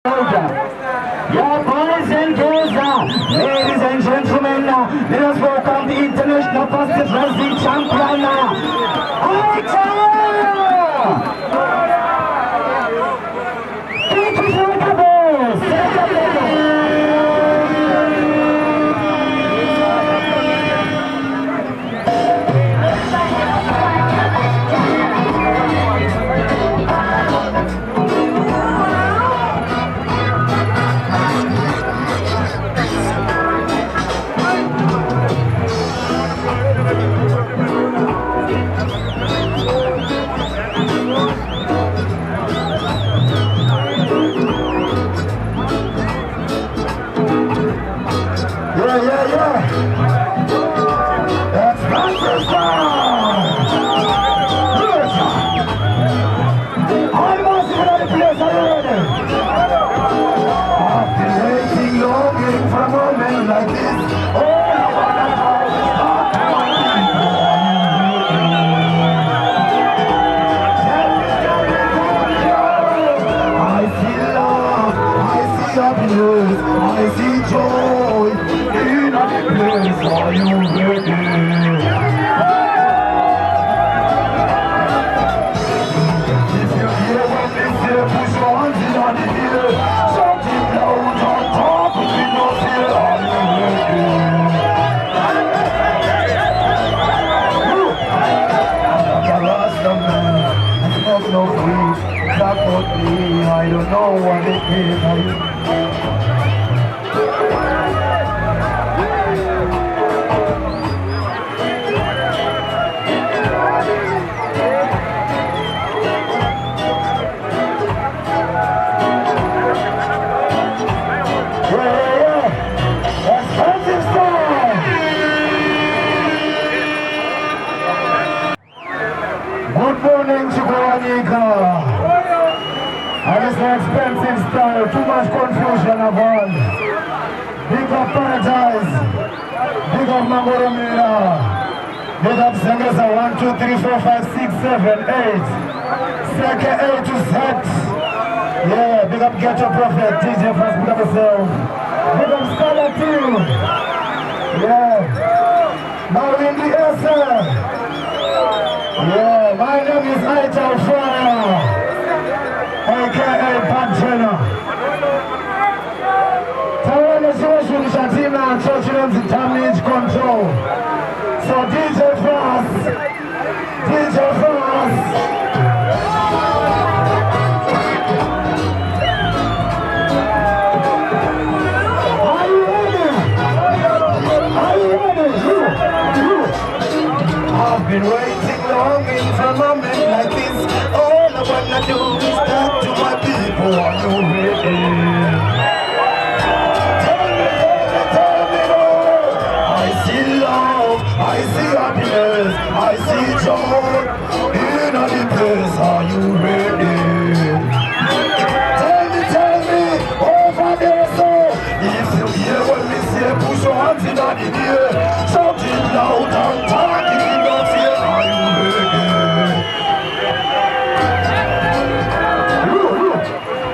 Your boys and girls, ladies and gentlemen, let us welcome the international basket wrestling champion, Eyetal! Thank you for the boys! I see joy in a place. Are you ready? If you hear what they say, push your hands in the air. Shout it loud on top of it, no fear. Are you ready? I'm a Rasta man, I smoke no weed. Talk about me, I don't know what it is. Good morning, Chitown. And it's an expensive style, too much confusion about. Big up Paradise, big up Mangoromina, big up Sangasa 1, 2, 3, 4, 5, 6, 7, 8. Second A to Z. Yeah, big up Ghetto Prophet, DJ First, big up yourself. Big up Scholar too. Yeah. Now in the air, sir. Yeah, my name is Eyetal Fyah, aka Pantena. Terrorization is a team now, church damage control. So DJ First, DJ First. Are you ready? Are you ready? I've been waiting long for a moment like this. All I wanna do is talk to my people. Are you ready? Tell me more. I see love, I see happiness, I see joy in the place. Are you ready? Tell me, over there, so if you hear what me say, push your hands in the air, shout it loud and talk.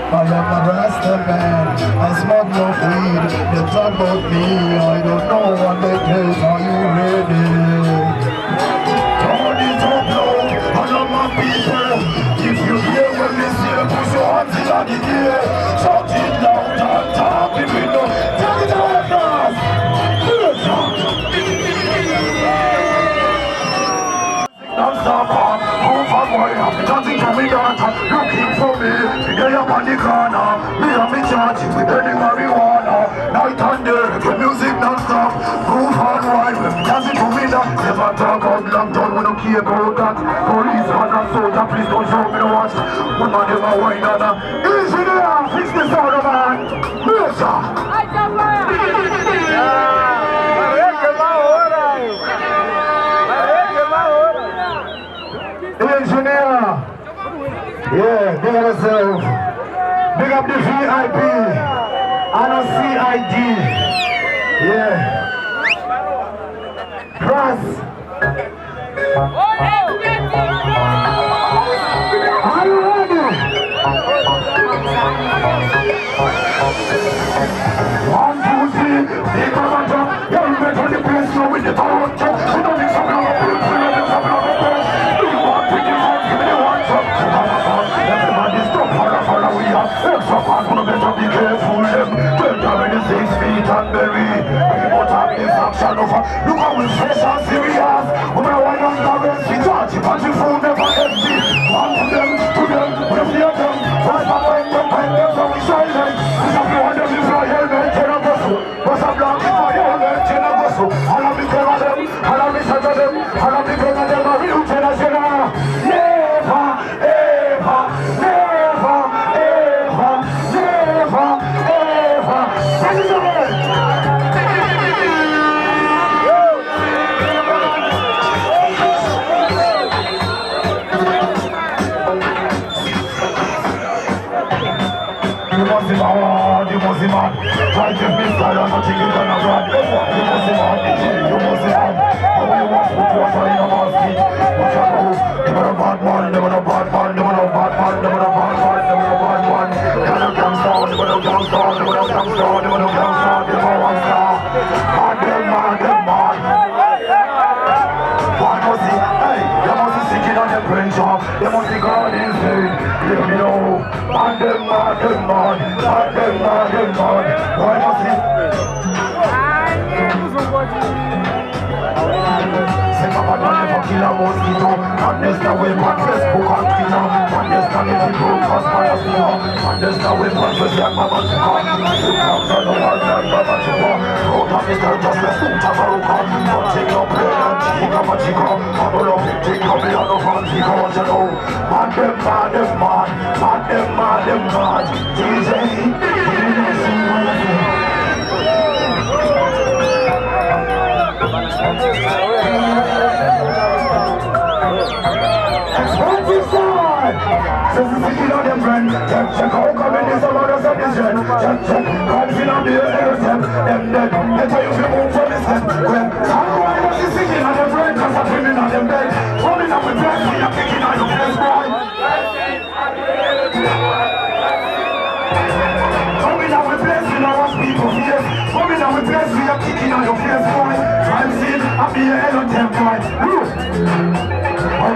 I am a Rasta man, I smoke no weed. They talk about me, I don't know what they case. Are you ready? Turn it up loud, I love my people. If you hear what they say, push your hands in the air. Shout it loud and talk with me now. Take it away fast. Non-stop on, move on warrior, dancing from me daughter, looking for me, today up on the corner, me and me charging with any marijuana, night and day, reggae music non-stop, move on wide, when me dancing from me now, never talk out long down, we don't care about that, police and a soldier, please don't show me the watch, woman never whine on her, easy there, fix this out of man, Mesa! Eyetal Fyah! Engineer, yeah, big up yourself, big up the VIP, and a CID, yeah, Cross. Are you ready? One, two, three, big mama jump. You're better on the place now with the tarrus jump. We don't need some love, we don't need some love. Do you want to give up? Give me the one jump. Everybody stop, holla, we are. Extra fast, wanna better be careful them. Don't have any 6 feet and berry. We won't have this action over. Look how we fresh and serious. When I wind up the rest, we touch it, but you fool never empty. One to them, we fear them. What's up, when them, so we shine them. What's up, you want them, you fly helmet, turn up us. What's up, black, you fly helmet, turn up us. I'll be clear of them, I'll be set of them, I'll be clear of them, I'll be looking at them. Never, ever, never, ever, never, ever. Thank you so much. You must be mad. Try to be style and not chicken and a brand. You must be mad. You must be mad. How you want to put water in a basket? What you know? Never a bad man, never a bad man, never a bad man, never a bad man, never a bad man. Never a gangster, never a gangster, never a gangster, never a gangster, never a gangster. Man, them man. One must see, hey, you must be sticking on the brain shop. You must be gone insane. Let me know. Man, them man. Why must he? Say Papa don't ever kill a mosquito. Madness the way man Facebook and Twitter. Madness the way people cause fire fever. Madness the way man just like Mama Chica. You come from the world like Mama Chica. Road of Mr. Just let's do Tavaruka. Don't take no play and take Mama Chica. I don't know if you take a million of fancy cause you know. Man them. DJ. Expensive side. Since the city of them friend, check how come in this about us at this gen. Check, can't feel on the air step. Them dead, better you feel move from this step. When someone was the city of them friend, cause I'm swimming on them bed. Coming up with breath, we are kicking on your face, boy. Coming out with blessing, I was people fear. Coming out with blessing, we are kicking on your face, boy. I'm seeing, I'll be a hell of them, boy.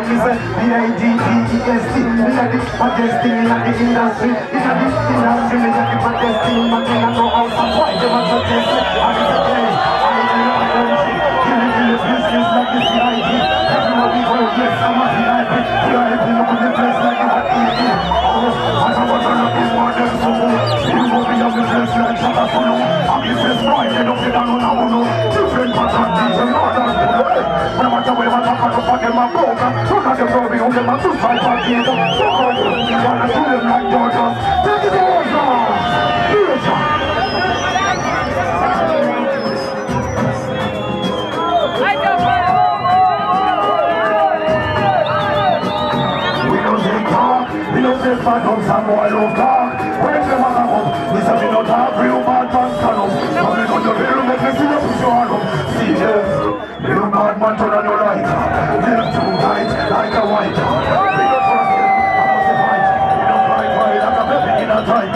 Is a B-I-D-D-E-S-T. We are the baddest thing in the industry. In the industry, we are the baddest thing. But we are no house and why they want to test it. I is a case, I is a country. Killing in the business like the CID. Everyone we go, yes, I'm a VIP. We are every look on the place like it's a easy. I don't want to look this one, them so good. You will be on the place like Shaka Solo. I'm the first boy, they don't fit down on our own. Different pattern, different order. When I watch away, I talk about them, I'm broke. Look at the probing on them, I'm too tight for the so good, you wanna do them like Georgia. Take it over! We don't take talk, we don't take fat up, some boy love talk. When them a come up, we say we don't talk, real bad man stand up. Coming on the real, make me see you push your hand up. See them, real bad man turn on your light. Them too tight, like a white. We don't trust them, I must fight. We don't fight like a baby in a tight.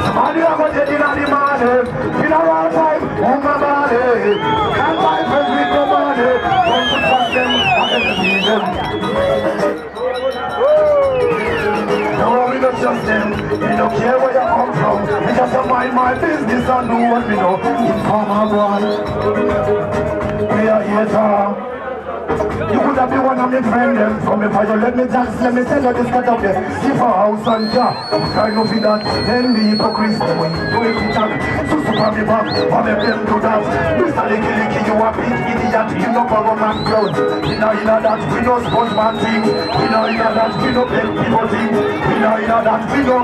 Somebody a go dead in the morning. In a wrong time, on my body. Can't buy friends with no money. Don't to trust them, I never see them. No, we don't trust them. We don't care where you come from. We just mind my business and do what we know. Informer boy. We are here. You could have been one of my friends them. From me fire, let me dance, let me tell you this cut up there. See for house and car. Try no feed that. Then the hypocrite. Do it with that. So super me back. What make them do that? Mr. Licky, you a big idiot. You know government clothes. We know that. We know sportsman thing. We know that. We know big people thing. We know that. We know.